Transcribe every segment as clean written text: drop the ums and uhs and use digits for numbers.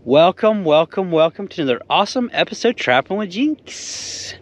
Welcome to another awesome episode Trapping with Jinx.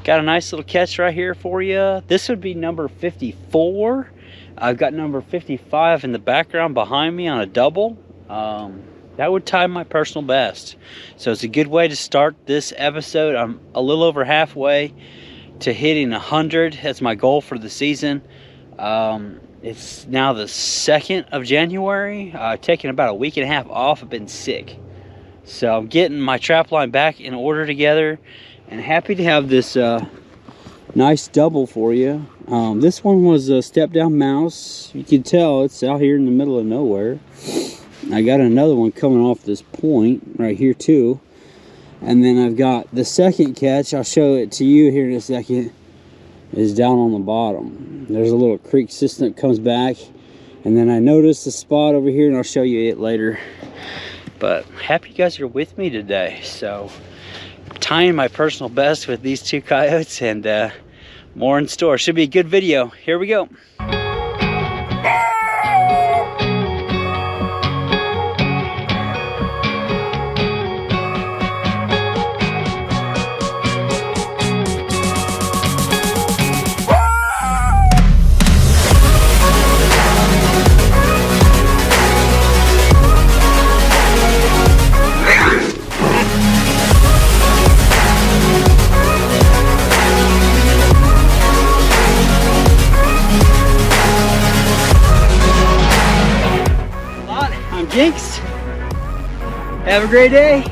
Got a nice little catch right here for you. This would be number 54. I've got number 55 in the background behind me on a double. That would tie my personal best. So it's a good way to start this episode. I'm a little over halfway to hitting 100. That's my goal for the season. It's now the 2nd of January. Taking about a week and a half off. I've been sick. So I'm getting my trap line back in order together, and happy to have this nice double for you. This one was a step down mouse. You can tell it's out here in the middle of nowhere. I got another one coming off this point right here too. And then I've got the second catch. I'll show it to you here in a second. Is down on the bottom. There's a little creek system that comes back. And then I noticed a spot over here, and I'll show you it later. But happy you guys are with me today. So tying my personal best with these two coyotes, and more in store. Should be a good video. Here we go. Jinx, have a great day.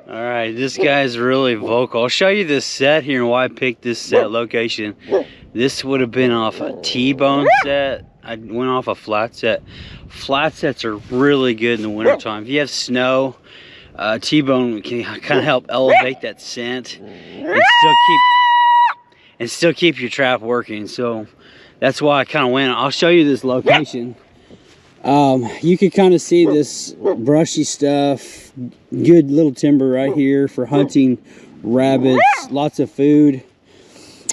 All right, this guy's really vocal. I'll show you this set here and why I picked this set location. This would have been off a T-bone set. I went off a flat set. Flat sets are really good in the wintertime. If you have snow, T-bone can kind of help elevate that scent and still keep your trap working. So that's why I kind of went. I'll show you this location. You can kind of see this brushy stuff. Good little timber right here for hunting rabbits. Lots of food.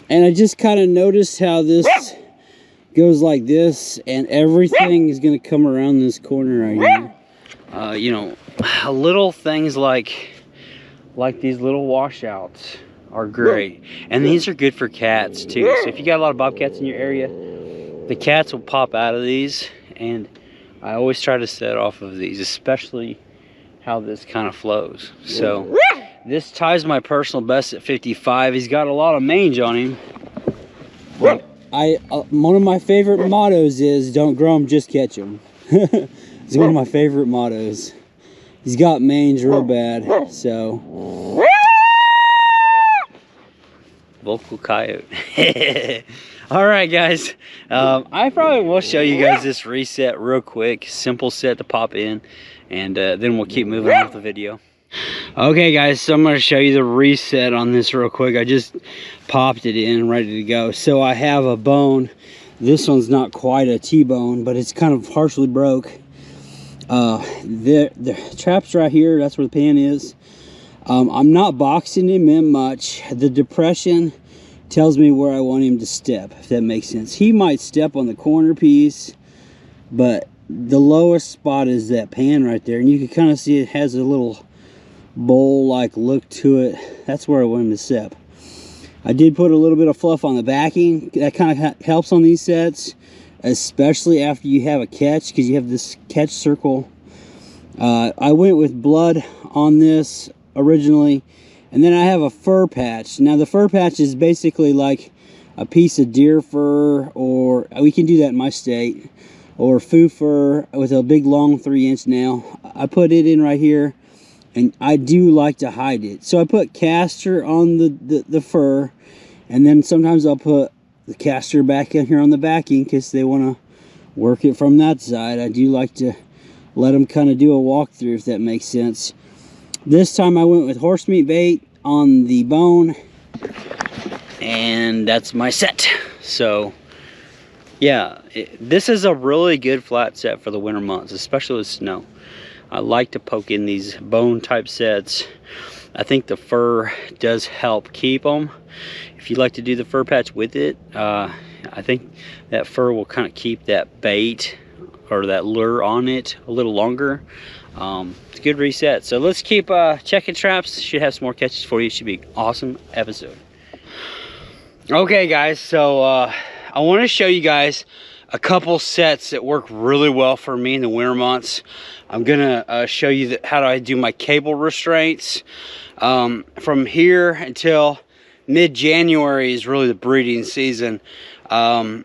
And I just kind of noticed how this goes like this, and everything is going to come around this corner right here. You know, little things like these little washouts are great, and these are good for cats too. So if you got a lot of bobcats in your area, the cats will pop out of these, and I always try to set off of these, especially how this kind of flows. So this ties my personal best at 55. He's got a lot of mange on him. One of my favorite mottos is "Don't grow 'em, just catch 'em." It's one of my favorite mottos. He's got mange real bad, so. Vocal coyote. All right, guys. I probably will show you guys this reset real quick. Simple set to pop in, and then we'll keep moving on with the video. Okay, guys, so I'm going to show you the reset on this real quick. I just popped it in, ready to go. So I have a bone. This one's not quite a T-bone, but it's kind of partially broke. The trap's right here. That's where the pan is. I'm not boxing him in much. The depression tells me where I want him to step, if that makes sense. He might step on the corner piece, but the lowest spot is that pan right there, and you can kind of see it has a little bowl-like look to it. That's where I want him to step. I did put a little bit of fluff on the backing. That kind of helps on these sets, especially after you have a catch, because you have this catch circle. I went with blood on this originally, and then I have a fur patch. Now the fur patch is basically like a piece of deer fur, or we can do that in my state, or foo fur with a big long 3-inch nail. I put it in right here, and I do like to hide it. So I put castor on the fur, and then sometimes I'll put the castor back in here on the backing because they want to work it from that side. I do like to let them kind of do a walkthrough, if that makes sense. This time I went with horse meat bait on the bone, and that's my set. So yeah, this is a really good flat set for the winter months, especially with snow. I like to poke in these bone type sets. I think the fur does help keep them. If you like to do the fur patch with it, I think that fur will kind of keep that bait or that lure on it a little longer. It's a good reset. So let's keep checking traps. Should have some more catches for you. Should be an awesome episode. Okay guys, so I want to show you guys a couple sets that work really well for me in the winter months. I'm gonna show you how I do my cable restraints. From here until mid-January is really the breeding season. By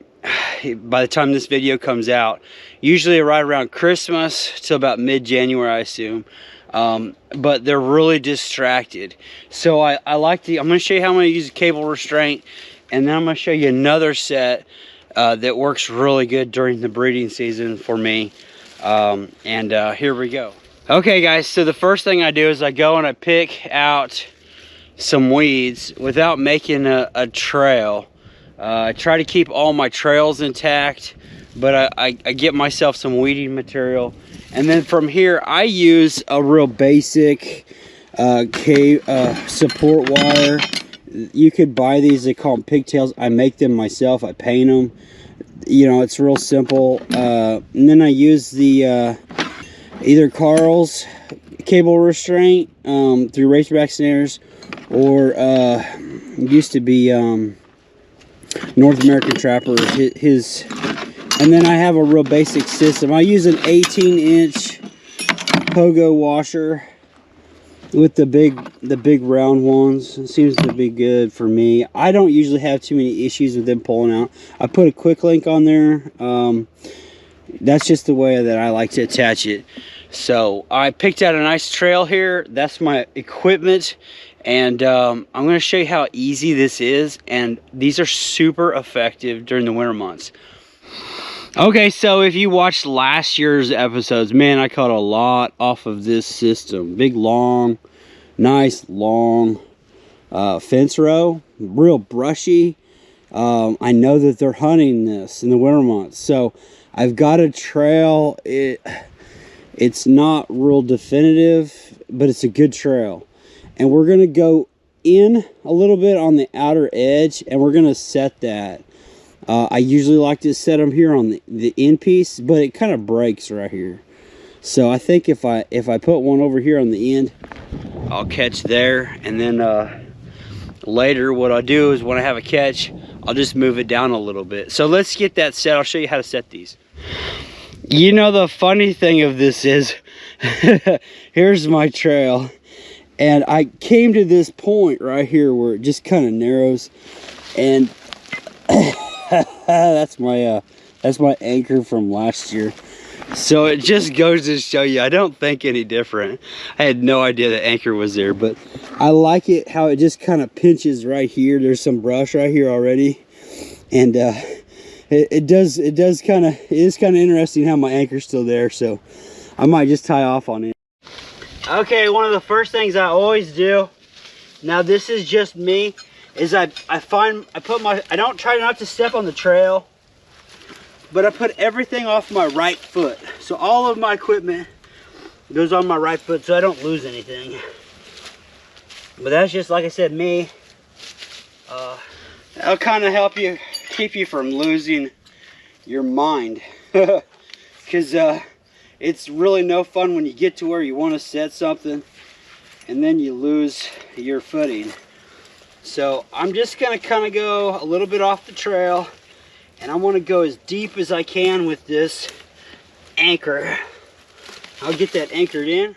the time this video comes out, usually right around Christmas till about mid-January, I assume. But they're really distracted. So I'm gonna show you how I'm gonna use a cable restraint, and then I'm gonna show you another set that works really good during the breeding season for me. Here we go. Okay guys, so the first thing I do is I go and I pick out some weeds without making a trail. I try to keep all my trails intact, but I get myself some weeding material. And then from here, I use a real basic support wire. You could buy these, they call them pigtails. I make them myself, I paint them. You know, it's real simple. And then I use the either Carl's cable restraint through Razorback snares, or it used to be North American Trapper, his. And then I have a real basic system. I use an 18-inch pogo washer with the big round ones. It seems to be good for me. I don't usually have too many issues with them pulling out. I put a quick link on there. That's just the way that I like to attach it. So I picked out a nice trail here. That's my equipment, and I'm going to show you how easy this is, and these are super effective during the winter months. Okay, so if you watched last year's episodes, man, I caught a lot off of this system. Big, long, nice, long fence row, real brushy. I know that they're hunting this in the winter months, so I've got a trail. It's not real definitive, but it's a good trail. And we're gonna go in a little bit on the outer edge, and we're gonna set that. I usually like to set them here on the end piece, but it kind of breaks right here. So I think if I put one over here on the end, I'll catch there. And then later what I'll do is when I have a catch, I'll just move it down a little bit. So let's get that set. I'll show you how to set these. You know, the funny thing of this is, here's my trail. And I came to this point right here where it just kind of narrows. And that's my anchor from last year. So it just goes to show you, I don't think any different. I had no idea the anchor was there, but I like it how it just kind of pinches right here. There's some brush right here already, and it is kind of interesting how my anchor's still there. So I might just tie off on it. Okay, one of the first things I always do, now this is just me, is I don't try not to step on the trail, but I put everything off my right foot. So all of my equipment goes on my right foot so I don't lose anything. But that's just, like I said, me. That'll kind of help you, keep you from losing your mind. Because it's really no fun when you get to where you want to set something and then you lose your footing. So I'm just going to kind of go a little bit off the trail, and I want to go as deep as I can with this anchor. I'll get that anchored in.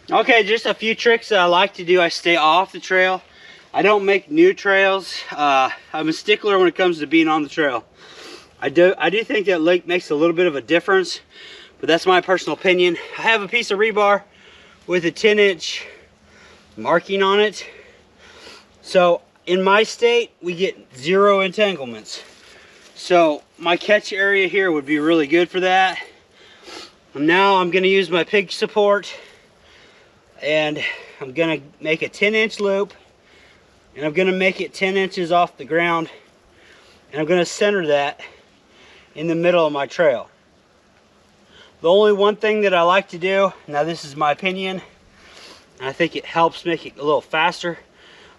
Okay, just a few tricks that I like to do. I stay off the trail. I don't make new trails. I'm a stickler when it comes to being on the trail. I do think that length makes a little bit of a difference, but that's my personal opinion. I have a piece of rebar with a 10-inch marking on it. So in my state, we get 0 entanglements. So my catch area here would be really good for that. And now I'm going to use my pig support, and I'm going to make a 10-inch loop, and I'm going to make it 10 inches off the ground, and I'm going to center that in the middle of my trail. The only one thing that I like to do, now this is my opinion, and I think it helps make it a little faster.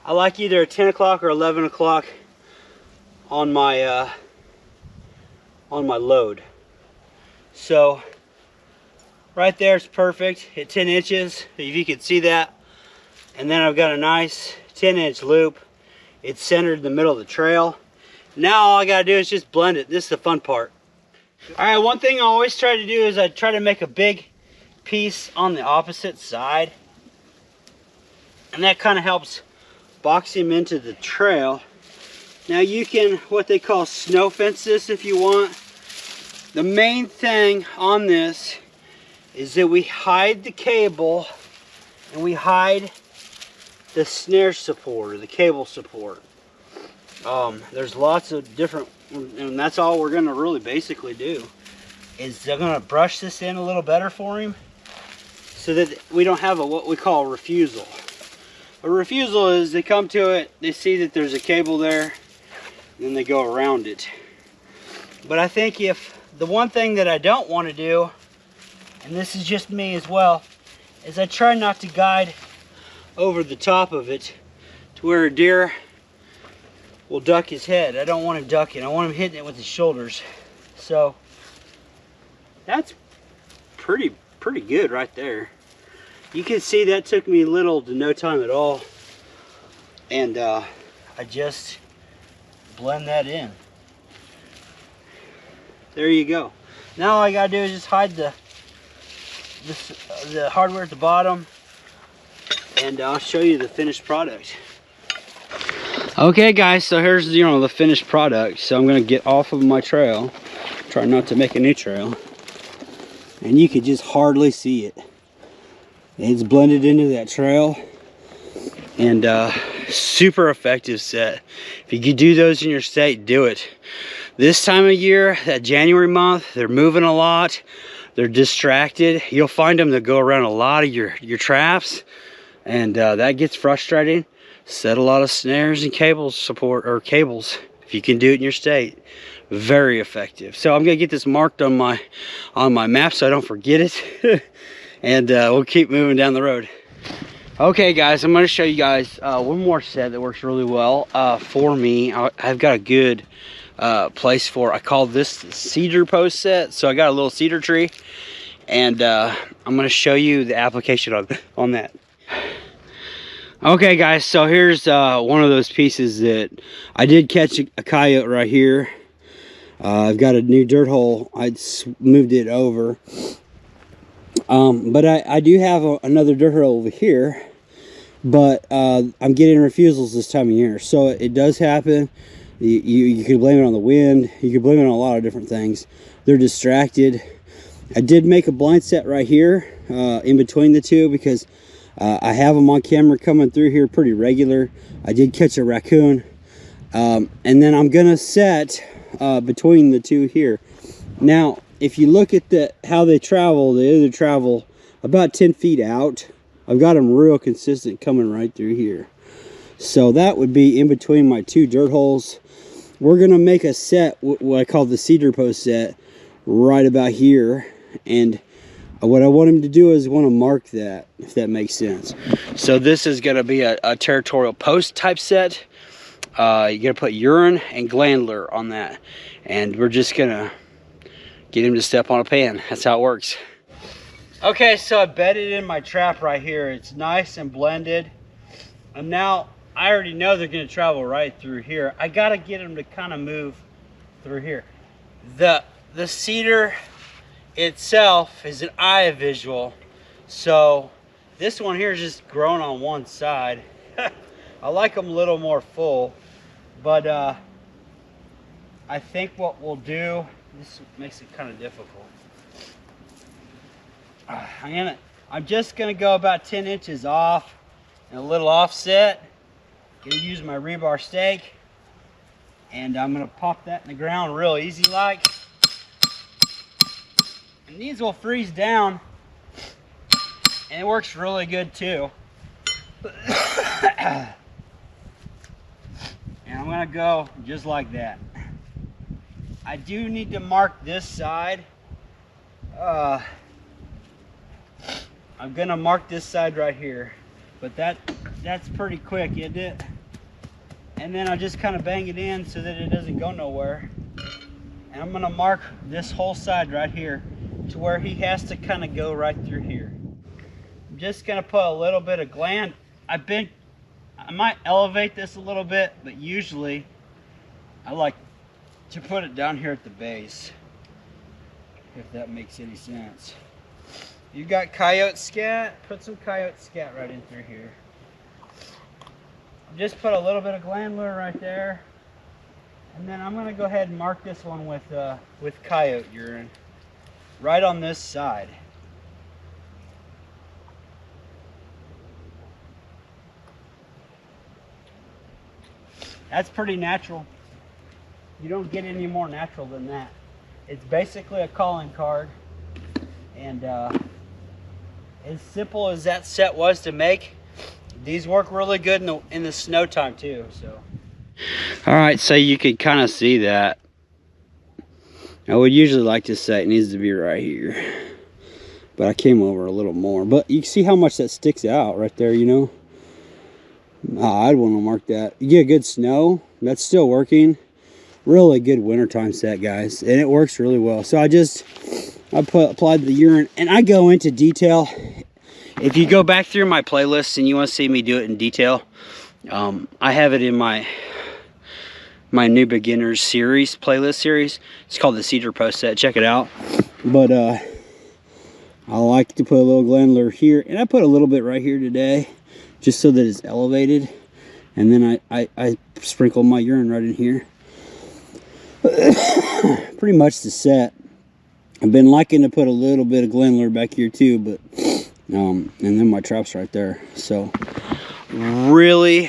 I like either a 10 o'clock or 11 o'clock on my load. So right there it's perfect at 10 inches, if you can see that. And then I've got a nice 10-inch loop. It's centered in the middle of the trail. Now all I gotta do is just blend it. This is the fun part. All right, one thing I always try to do is I try to make a big piece on the opposite side. And that kind of helps box him into the trail. Now you can, what they call snow fence this if you want. The main thing on this is that we hide the cable and we hide the snare support or the cable support. There's lots of different, and that's all we're gonna really basically do, is they're gonna brush this in a little better for him so that we don't have what we call a refusal. A refusal is they come to it, they see that there's a cable there, and then they go around it. But I think if the one thing that I don't want to do, and this is just me as well, is I try not to guide over the top of it to where a deer will duck his head. I don't want him ducking. I want him hitting it with his shoulders. So that's pretty good right there. You can see that took me little to no time at all. And I just blend that in. There you go. Now all I gotta do is just hide the hardware at the bottom, and I'll show you the finished product. Okay guys, so here's the finished product. So I'm gonna get off of my trail, try not to make a new trail, and you can just hardly see it. It's blended into that trail, and super effective set. If you could do those in your state, do it. This time of year, that January month, they're moving a lot. They're distracted. You'll find them that go around a lot of your traps, and that gets frustrating. Set a lot of snares and cables if you can do it in your state. Very effective. So I'm gonna get this marked on my map so I don't forget it. And we'll keep moving down the road. Okay guys, I'm going to show you guys one more set that works really well for me. I've got a good place for, I call this the cedar post set. So I got a little cedar tree, and I'm going to show you the application on that. Okay guys, so here's one of those pieces that I did catch a coyote right here. I've got a new dirt hole. I moved it over. But I do have another dirt hole over here, but I'm getting refusals this time of year, so it does happen. You can blame it on the wind, you can blame it on a lot of different things. They're distracted. I did make a blind set right here in between the two, because I have them on camera coming through here pretty regular. I did catch a raccoon, and then I'm gonna set between the two here. Now if you look at how they either travel about 10 feet out. I've got them real consistent coming right through here. So that would be in between my two dirt holes. We're gonna make a set, what I call the cedar post set, right about here. And what I want him to do is want to mark that, if that makes sense. So this is gonna be a territorial post type set. You're gonna put urine and glandler on that. And we're just gonna get him to step on a pan. That's how it works. Okay, so I bedded in my trap right here. It's nice and blended. And now I already know they're gonna travel right through here. I gotta get them to kind of move through here. The cedar itself is an eye visual. So this one here is just grown on one side. I like them a little more full, but I think what we'll do, this makes it kind of difficult. I'm just gonna go about 10 inches off and a little offset. Gonna use my rebar stake, and I'm gonna pop that in the ground real easy like. And these will freeze down, and it works really good too. And I'm gonna go just like that. I do need to mark this side. I'm gonna mark this side right here. But that's pretty quick, isn't it? And then I just kind of bang it in so that it doesn't go nowhere. And I'm gonna mark this whole side right here to where he has to kind of go right through here. I'm just gonna put a little bit of gland. I might elevate this a little bit, but usually I like to put it down here at the base, if that makes any sense. You got coyote scat, put some coyote scat right in through here. Just put a little bit of glandler right there. And then I'm gonna go ahead and mark this one with coyote urine right on this side. That's pretty natural. You don't get any more natural than that. It's basically a calling card. And as simple as that set was to make, these work really good in the snow time too. So, all right, so you could kind of see that. I would usually like to say it needs to be right here, but I came over a little more. But you can see how much that sticks out right there, you know. I'd want to mark that. You get good snow, that's still working. Really good wintertime set, guys, and it works really well. So I applied the urine, and I go into detail. If you go back through my playlists and you want to see me do it in detail, I have it in my new beginners series, playlist series. It's called the Cedar Post Set. Check it out. But I like to put a little glandler here, and I put a little bit right here today, just so that it's elevated. And then I sprinkle my urine right in here. Pretty much the set. I've been liking to put a little bit of glandler back here too, but and then my traps right there. So really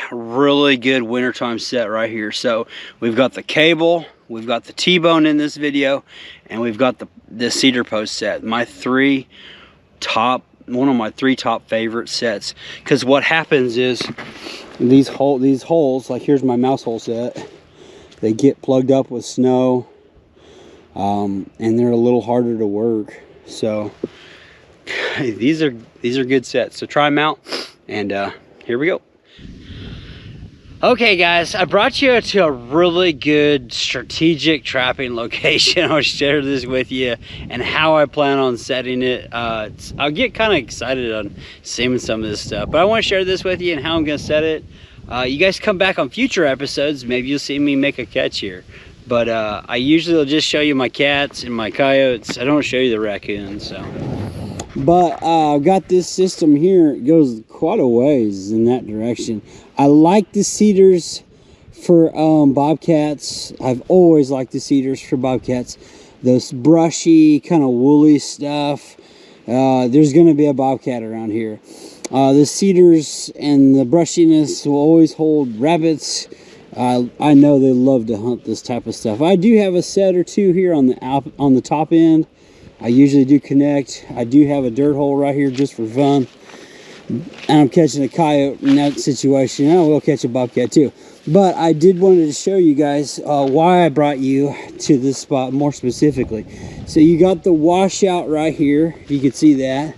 good wintertime set right here. So we've got the cable, we've got the T-bone in this video, and we've got the Cedar Post set. One of my three top favorite sets. Because what happens is these holes, like here's my mouse hole set, they get plugged up with snow, and they're a little harder to work. So these are good sets. So try them out, and here we go. Okay, guys, I brought you to a really good strategic trapping location. I'll share this with you and how I plan on setting it. I'll get kind of excited on seeing some of this stuff, but I want to share this with you and how I'm going to set it. You guys come back on future episodes, maybe you'll see me make a catch here. But I usually will just show you my cats and my coyotes. I don't show you the raccoons. So. But I've got this system here. It goes quite a ways in that direction. I like the cedars for bobcats. I've always liked the cedars for bobcats. Those brushy, kind of woolly stuff. There's going to be a bobcat around here. The cedars and the brushiness will always hold rabbits. I know they love to hunt this type of stuff. I do have a set or two here on the top end. I usually do connect. I do have a dirt hole right here just for fun. And I'm catching a coyote in that situation. I will catch a bobcat too. But I did wanted to show you guys why I brought you to this spot more specifically. So you got the washout right here. You can see that.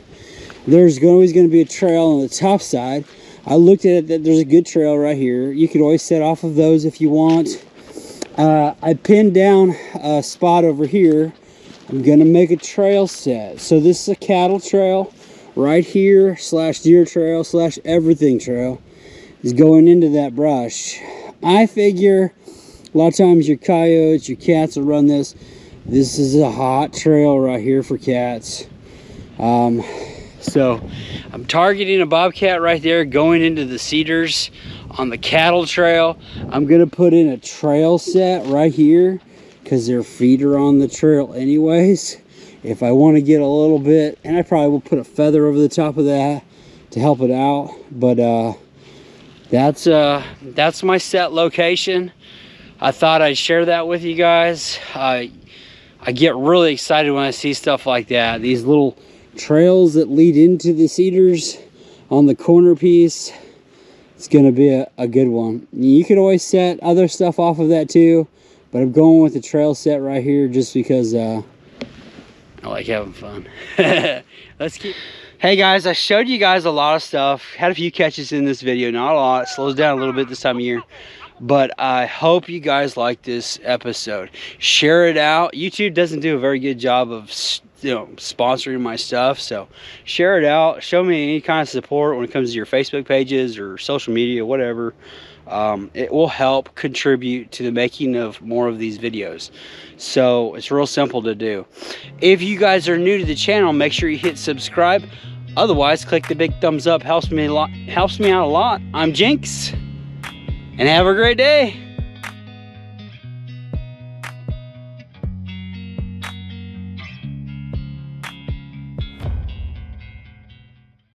There's always going to be a trail on the top side. I looked at it, that there's a good trail right here. You could always set off of those if you want. I pinned down a spot over here. I'm going to make a trail set. So this is a cattle trail right here, / deer trail / everything trail is going into that brush. I figure a lot of times your coyotes, your cats will run this. This is a hot trail right here for cats. So I'm targeting a bobcat right there going into the cedars on the cattle trail. I'm going to put in a trail set right here because their feet are on the trail anyways. If I want to get a little bit, and I probably will put a feather over the top of that to help it out. But that's my set location. I thought I'd share that with you guys. I get really excited when I see stuff like that. These little trails that lead into the cedars on the corner piece. It's going to be a good one. You could always set other stuff off of that too, but I'm going with the trail set right here just because I I like having fun. Let's keep. Hey guys, I showed you guys a lot of stuff. Had a few catches in this video, not a lot. It slows down a little bit this time of year. But I hope you guys like this episode. Share it out. YouTube doesn't do a very good job of, you know, sponsoring my stuff, so share it out. Show me any kind of support when it comes to your Facebook pages or social media, whatever. It will help contribute to the making of more of these videos. So it's real simple to do. If you guys are new to the channel, make sure you hit subscribe. Otherwise, click the big thumbs up. Helps me out a lot. I'm Jinx, and have a great day.